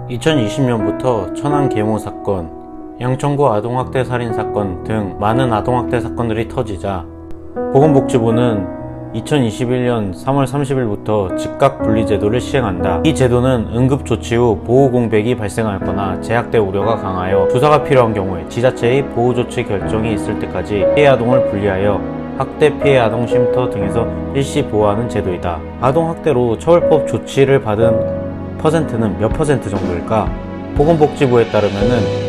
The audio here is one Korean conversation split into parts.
2020년부터 천안 계모 사건, 양천구 아동학대 살인 사건 등 많은 아동학대 사건들이 터지자 보건복지부는 2021년 3월 30일부터 즉각분리제도를 시행한다. 이 제도는 응급조치 후 보호공백이 발생하거나 제약될 우려가 강하여 조사가 필요한 경우에 지자체의 보호조치 결정이 있을 때까지 피해 아동을 분리하여 학대 피해 아동 쉼터 등에서 일시 보호하는 제도이다. 아동학대로 처벌법 조치를 받은 퍼센트는 몇 퍼센트 정도일까? 보건복지부에 따르면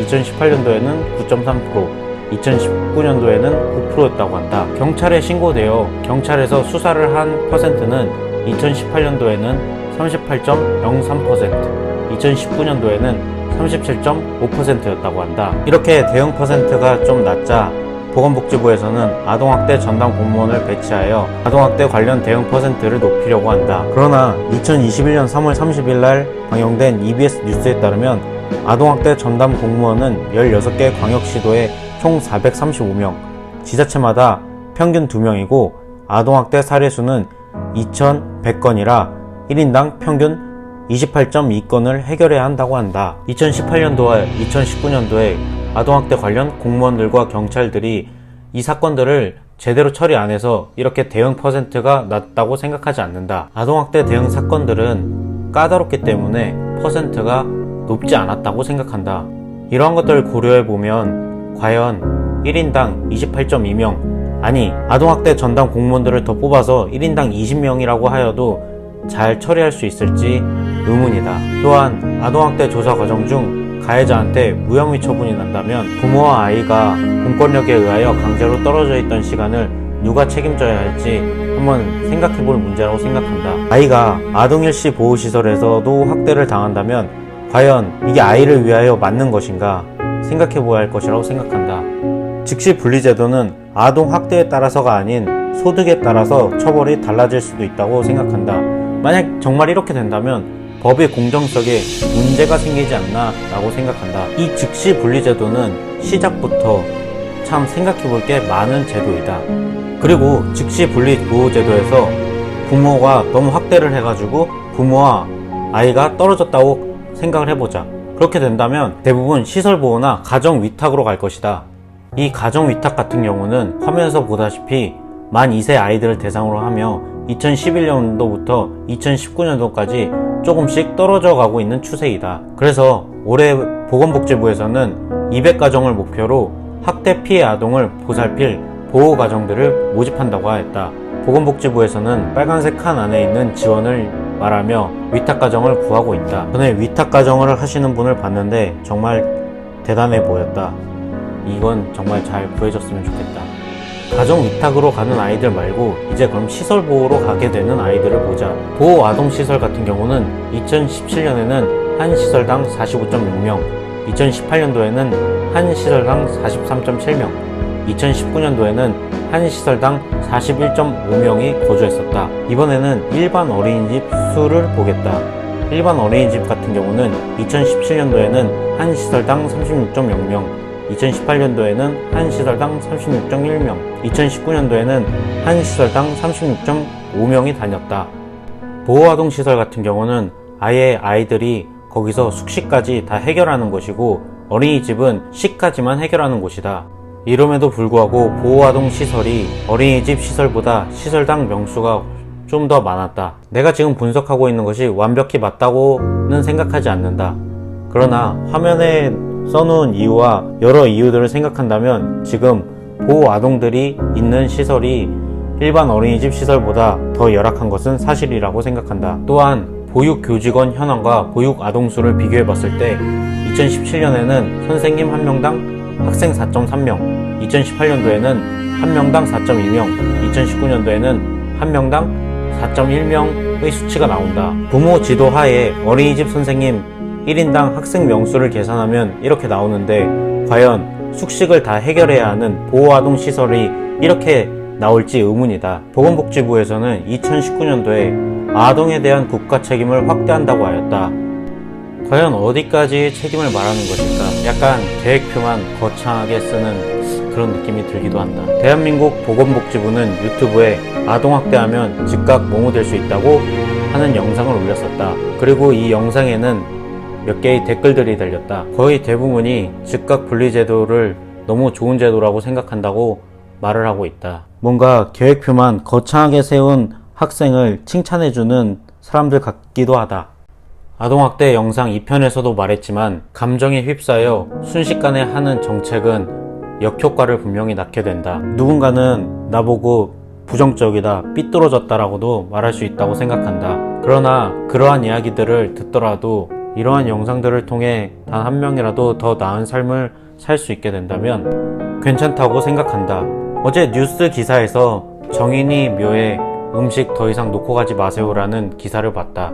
2018년도에는 9.3%, 2019년도에는 9%였다고 한다. 경찰에 신고되어 경찰에서 수사를 한 퍼센트는 2018년도에는 38.03%, 2019년도에는 37.5%였다고 한다. 이렇게 대응 퍼센트가 좀 낮자 보건복지부에서는 아동학대 전담 공무원을 배치하여 아동학대 관련 대응 퍼센트를 높이려고 한다. 그러나 2021년 3월 30일 날 방영된 EBS 뉴스에 따르면 아동학대 전담 공무원은 16개 광역시도에 총 435명, 지자체마다 평균 2명이고 아동학대 사례수는 2,100건이라 1인당 평균 28.2건을 해결해야 한다고 한다. 2018년도와 2019년도에 아동학대 관련 공무원들과 경찰들이 이 사건들을 제대로 처리 안 해서 이렇게 대응 퍼센트가 낮다고 생각하지 않는다. 아동학대 대응 사건들은 까다롭기 때문에 퍼센트가 높지 않았다고 생각한다. 이러한 것들을 고려해보면 과연 1인당 28.2명, 아니 아동학대 전담 공무원들을 더 뽑아서 1인당 20명이라고 하여도 잘 처리할 수 있을지 의문이다. 또한 아동학대 조사 과정 중 가해자한테 무혐의 처분이 난다면 부모와 아이가 공권력에 의하여 강제로 떨어져 있던 시간을 누가 책임져야 할지 한번 생각해볼 문제라고 생각한다. 아이가 아동일시 보호시설에서도 학대를 당한다면 과연 이게 아이를 위하여 맞는 것인가 생각해보아야 할 것이라고 생각한다. 즉시 분리제도는 아동학대에 따라서가 아닌 소득에 따라서 처벌이 달라질 수도 있다고 생각한다. 만약 정말 이렇게 된다면 법의 공정성에 문제가 생기지 않나 라고 생각한다. 이 즉시 분리제도는 시작부터 참 생각해볼 게 많은 제도이다. 그리고 즉시 분리 보호제도에서 부모가 너무 학대를 해가지고 부모와 아이가 떨어졌다고 생각을 해보자. 그렇게 된다면 대부분 시설보호나 가정위탁으로 갈 것이다. 이 가정위탁 같은 경우는 화면에서 보다시피 만 2세 아이들을 대상으로 하며 2011년도부터 2019년도까지 조금씩 떨어져 가고 있는 추세이다. 그래서 올해 보건복지부에서는 200가정을 목표로 학대 피해 아동을 보살필 보호가정들을 모집한다고 하였다. 보건복지부에서는 빨간색 칸 안에 있는 지원을 말하며 위탁가정을 구하고 있다. 전에 위탁가정을 하시는 분을 봤는데 정말 대단해 보였다. 이건 정말 잘 구해줬으면 좋겠다. 가정 위탁으로 가는 아이들 말고 이제 그럼 시설 보호로 가게 되는 아이들을 보자. 보호 아동 시설 같은 경우는 2017년에는 한 시설당 45.6명, 2018년도에는 한 시설당 43.7명, 2019년도에는 한 시설당 41.5명이 거주했었다. 이번에는 일반 어린이집 수를 보겠다. 일반 어린이집 같은 경우는 2017년도에는 한 시설당 36.0명, 2018년도에는 한 시설당 36.1명, 2019년도에는 한 시설당 36.5명이 다녔다. 보호아동 시설 같은 경우는 아예 아이들이 거기서 숙식까지 다 해결하는 곳이고 어린이집은 식까지만 해결하는 곳이다. 이럼에도 불구하고 보호아동 시설이 어린이집 시설보다 시설당 명수가 좀 더 많았다. 내가 지금 분석하고 있는 것이 완벽히 맞다고는 생각하지 않는다. 그러나 화면에 써놓은 이유와 여러 이유들을 생각한다면 지금 보호아동들이 있는 시설이 일반 어린이집 시설보다 더 열악한 것은 사실이라고 생각한다. 또한 보육교직원 현황과 보육아동수를 비교해봤을 때 2017년에는 선생님 1명당 학생 4.3명, 2018년도에는 1명당 4.2명, 2019년도에는 1명당 4.1명의 수치가 나온다. 부모 지도 하에 어린이집 선생님 1인당 학생 명수를 계산하면 이렇게 나오는데 과연 숙식을 다 해결해야 하는 보호아동 시설이 이렇게 나올지 의문이다. 보건복지부에서는 2019년도에 아동에 대한 국가 책임을 확대한다고 하였다. 과연 어디까지 책임을 말하는 것일까? 약간 계획표만 거창하게 쓰는 그런 느낌이 들기도 한다. 대한민국 보건복지부는 유튜브에 아동학대하면 즉각 모모될 수 있다고 하는 영상을 올렸었다. 그리고 이 영상에는 몇 개의 댓글들이 달렸다. 거의 대부분이 즉각 분리 제도를 너무 좋은 제도라고 생각한다고 말을 하고 있다. 뭔가 계획표만 거창하게 세운 학생을 칭찬해주는 사람들 같기도 하다. 아동학대 영상 2편에서도 말했지만 감정에 휩싸여 순식간에 하는 정책은 역효과를 분명히 낳게 된다. 누군가는 나보고 부정적이다, 삐뚤어졌다라고도 말할 수 있다고 생각한다. 그러나 그러한 이야기들을 듣더라도 이러한 영상들을 통해 단 한 명이라도 더 나은 삶을 살 수 있게 된다면 괜찮다고 생각한다. 어제 뉴스 기사에서 정인이 묘에 음식 더 이상 놓고 가지 마세요라는 기사를 봤다.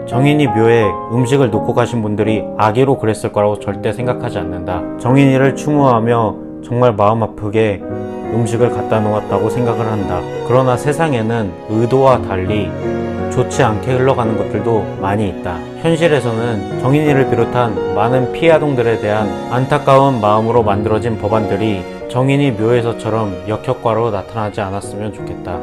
정인이 묘에 음식을 놓고 가신 분들이 악의로 그랬을 거라고 절대 생각하지 않는다. 정인이를 추모하며 정말 마음 아프게 음식을 갖다 놓았다고 생각을 한다. 그러나 세상에는 의도와 달리 좋지 않게 흘러가는 것들도 많이 있다. 현실에서는 정인이를 비롯한 많은 피해 아동들에 대한 안타까운 마음으로 만들어진 법안들이 정인이 묘에서처럼 역효과로 나타나지 않았으면 좋겠다.